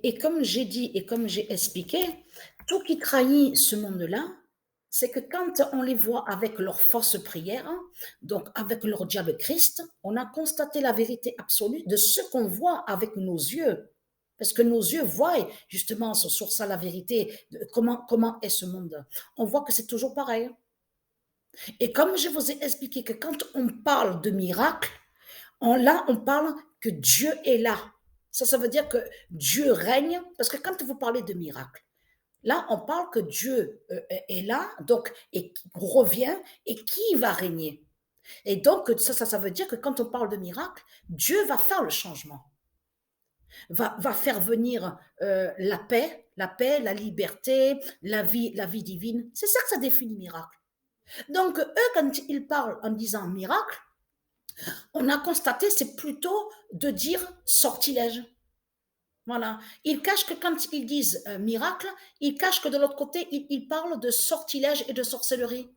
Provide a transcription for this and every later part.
Et comme j'ai dit et comme j'ai expliqué, tout qui trahit ce monde-là, c'est que quand on les voit avec leur force prière, hein, donc avec leur diable Christ, on a constaté la vérité absolue de ce qu'on voit avec nos yeux. Parce que nos yeux voient justement sur ça la vérité, de comment est ce monde. On voit que c'est toujours pareil. Et comme je vous ai expliqué que quand on parle de miracle, là, on parle que Dieu est là. Ça veut dire que Dieu règne, parce que quand vous parlez de miracle, là, on parle que Dieu est là, donc, et qui revient, et qui va régner. Et donc, ça veut dire que quand on parle de miracle, Dieu va faire le changement, va faire venir la paix, la liberté, la vie divine. C'est ça que ça définit miracle. Donc, eux, quand ils parlent en disant miracle, on a constaté, c'est plutôt de dire sortilège. Voilà. Ils cachent que quand ils disent miracle, ils cachent que de l'autre côté, ils parlent de sortilège et de sorcellerie.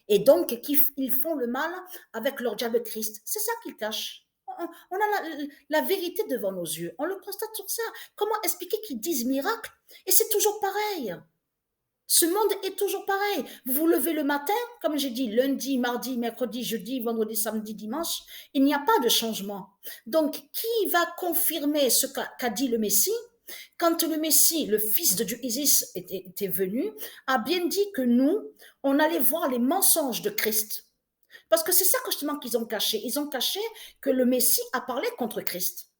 Et donc, qu'ils font le mal avec leur diable Christ. C'est ça qu'ils cachent. On a la vérité devant nos yeux. On le constate sur ça. Comment expliquer qu'ils disent miracle et c'est toujours pareil? Ce monde est toujours pareil. Vous vous levez le matin, comme j'ai dit, lundi, mardi, mercredi, jeudi, vendredi, samedi, dimanche, il n'y a pas de changement. Donc, qui va confirmer ce qu'a dit le Messie? Quand le Messie, le fils de Dieu Isis, était venu, a bien dit que nous, on allait voir les mensonges de Christ. Parce que c'est ça justement qu'ils ont caché. Ils ont caché que le Messie a parlé contre Christ,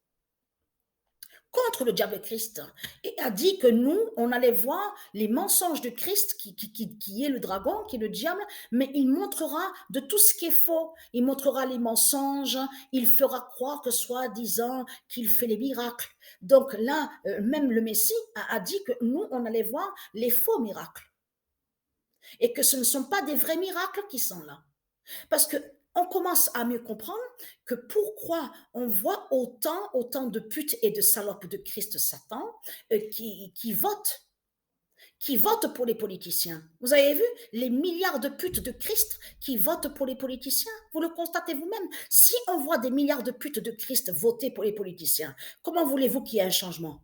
contre le diable Christ, et a dit que nous, on allait voir les mensonges de Christ, qui est le dragon, qui est le diable, mais il montrera de tout ce qui est faux. Il montrera les mensonges, il fera croire que soi-disant qu'il fait les miracles. Donc là, même le Messie a dit que nous, on allait voir les faux miracles, et que ce ne sont pas des vrais miracles qui sont là. Parce que on commence à mieux comprendre que pourquoi on voit autant de putes et de salopes de Christ Satan qui votent pour les politiciens. Vous avez vu les milliards de putes de Christ qui votent pour les politiciens? Vous le constatez vous-même. Si on voit des milliards de putes de Christ voter pour les politiciens, comment voulez-vous qu'il y ait un changement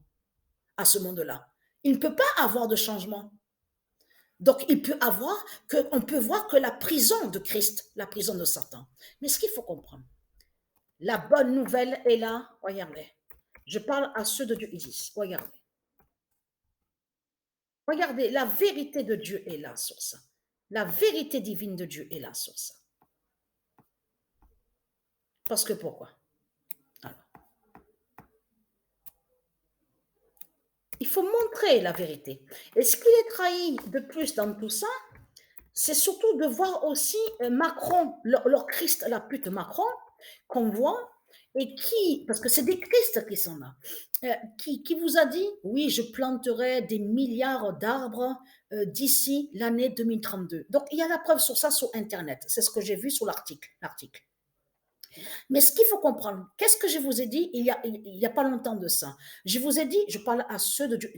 à ce monde-là? Il ne peut pas avoir de changement. Donc, on peut voir que la prison de Christ, la prison de Satan. Mais ce qu'il faut comprendre, la bonne nouvelle est là, regardez. Je parle à ceux de Dieu Isis, regardez. Regardez, la vérité de Dieu est là sur ça. La vérité divine de Dieu est là sur ça. Parce que pourquoi? Alors, il faut montrer la vérité. Et ce qui est trahi de plus dans tout ça, c'est surtout de voir aussi Macron, leur Christ, la pute Macron, qu'on voit, et parce que c'est des Christ qui sont là, qui vous a dit, oui, je planterai des milliards d'arbres d'ici l'année 2032. Donc, il y a la preuve sur ça sur Internet. C'est ce que j'ai vu sur l'article. Mais ce qu'il faut comprendre, qu'est-ce que je vous ai dit il y a pas longtemps de ça? Je vous ai dit, je parle à ceux de Dieu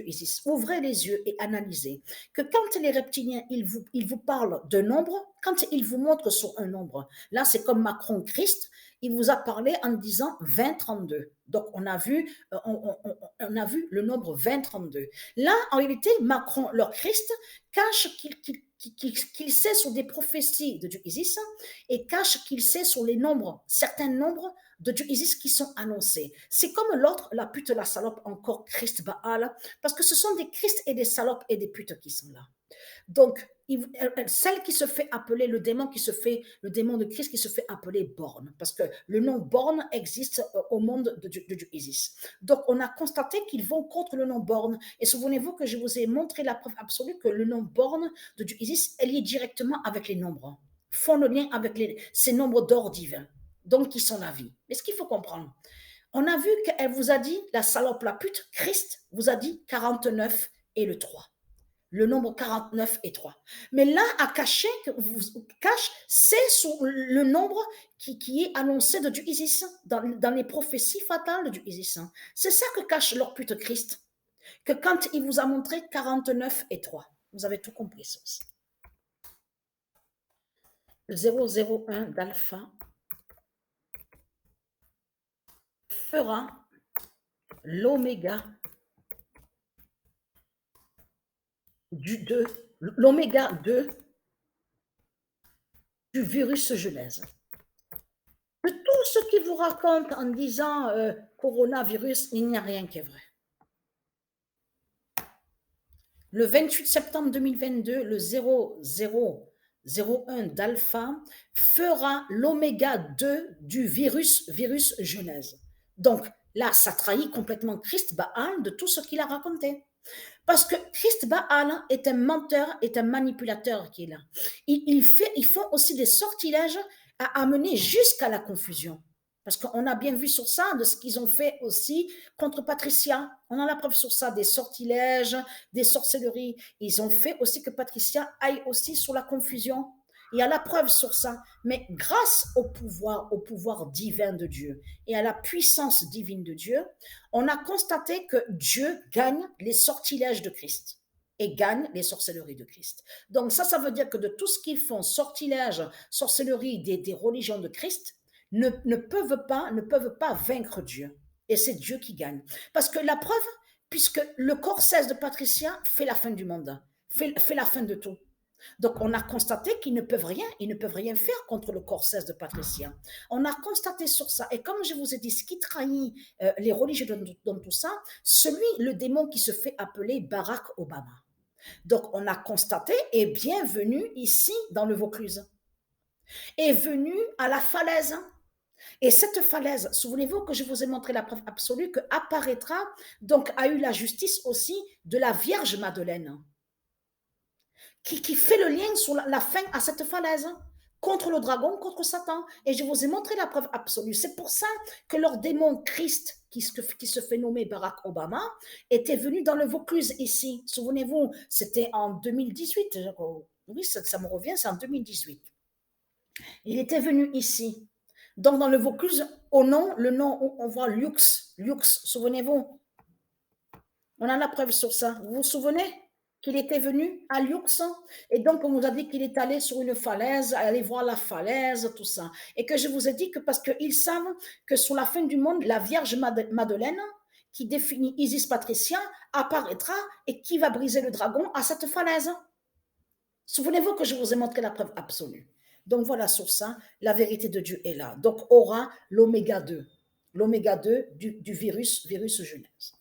Isis, ouvrez les yeux et analysez que quand les reptiliens, ils vous parlent de nombre, quand ils vous montrent sur un nombre, là c'est comme Macron Christ, il vous a parlé en disant 2032. Donc on a vu le nombre 2032. Là, en réalité, Macron, leur Christ, cache qu'il sait sur des prophéties de Dieu Isis et cache qu'il sait sur les nombres, certains nombres de Dieu Isis qui sont annoncés. C'est comme l'autre, la pute, la salope, encore Christ Baal, parce que ce sont des Christ et des salopes et des putes qui sont là. Donc, celle qui se fait appeler, le démon de Christ qui se fait appeler Borne, parce que le nom Borne existe au monde de Dieu Isis. Donc, on a constaté qu'ils vont contre le nom Borne. Et souvenez-vous que je vous ai montré la preuve absolue que le nom Borne de Dieu Isis est lié directement avec les nombres, font le lien avec ces nombres d'or divin, donc qui sont la vie. Mais ce qu'il faut comprendre, on a vu qu'elle vous a dit, la salope, la pute, Christ vous a dit 49 et le 3, le nombre 49 et 3. Mais là, à cacher, c'est sur le nombre qui est annoncé de Dieu Isis, dans les prophéties fatales de Dieu Isis. C'est ça que cache leur pute Christ. Que quand il vous a montré 49 et 3, vous avez tout compris sur ça. 001 d'alpha fera l'oméga de l'oméga 2 du virus Genèse. De tout ce qu'ils vous racontent en disant coronavirus, il n'y a rien qui est vrai. Le 28 septembre 2022, le 0001 d'alpha fera l'oméga 2 du virus Genèse. Donc là, ça trahit complètement Christ Baal de tout ce qu'il a raconté. Parce que Christ Baal est un menteur, est un manipulateur qui est là. Ils font aussi des sortilèges à amener jusqu'à la confusion. Parce qu'on a bien vu sur ça de ce qu'ils ont fait aussi contre Patricia. On a la preuve sur ça, des sortilèges, des sorcelleries. Ils ont fait aussi que Patricia aille aussi sur la confusion. Il y a la preuve sur ça. Mais grâce au pouvoir divin de Dieu et à la puissance divine de Dieu, on a constaté que Dieu gagne les sortilèges de Christ et gagne les sorcelleries de Christ. Donc ça veut dire que de tout ce qu'ils font, sortilèges, sorcelleries des religions de Christ, ne peuvent pas vaincre Dieu. Et c'est Dieu qui gagne. Parce que la preuve, puisque le corps 16 de Patricia fait la fin du monde, fait la fin de tout. Donc, on a constaté qu'ils ne peuvent rien, ils ne peuvent rien faire contre le corps 16 de Patricia. On a constaté sur ça. Et comme je vous ai dit, ce qui trahit les religieux dans tout ça, le démon qui se fait appeler Barack Obama. Donc, on a constaté et bienvenue ici dans le Vaucluse. Est venu à la falaise. Et cette falaise, souvenez-vous que je vous ai montré la preuve absolue que apparaîtra, donc a eu la justice aussi de la Vierge Madeleine, qui fait le lien sur la fin à cette falaise, contre le dragon, contre Satan. Et je vous ai montré la preuve absolue. C'est pour ça que leur démon Christ, qui se fait nommer Barack Obama, était venu dans le Vaucluse ici. Souvenez-vous, c'était en 2018. Oui, ça me revient, c'est en 2018. Il était venu ici. Donc, dans le Vaucluse, le nom où on voit Lux, souvenez-vous? On a la preuve sur ça. Vous vous souvenez qu'il était venu à Lux? Et donc, on nous a dit qu'il est allé sur une falaise, aller voir la falaise, tout ça. Et que je vous ai dit que parce qu'ils savent que sur la fin du monde, la Vierge Madeleine, qui définit Isis Patricia, apparaîtra et qui va briser le dragon à cette falaise. Souvenez-vous que je vous ai montré la preuve absolue. Donc voilà, sur ça, la vérité de Dieu est là. Donc aura l'oméga 2 du virus Genèse.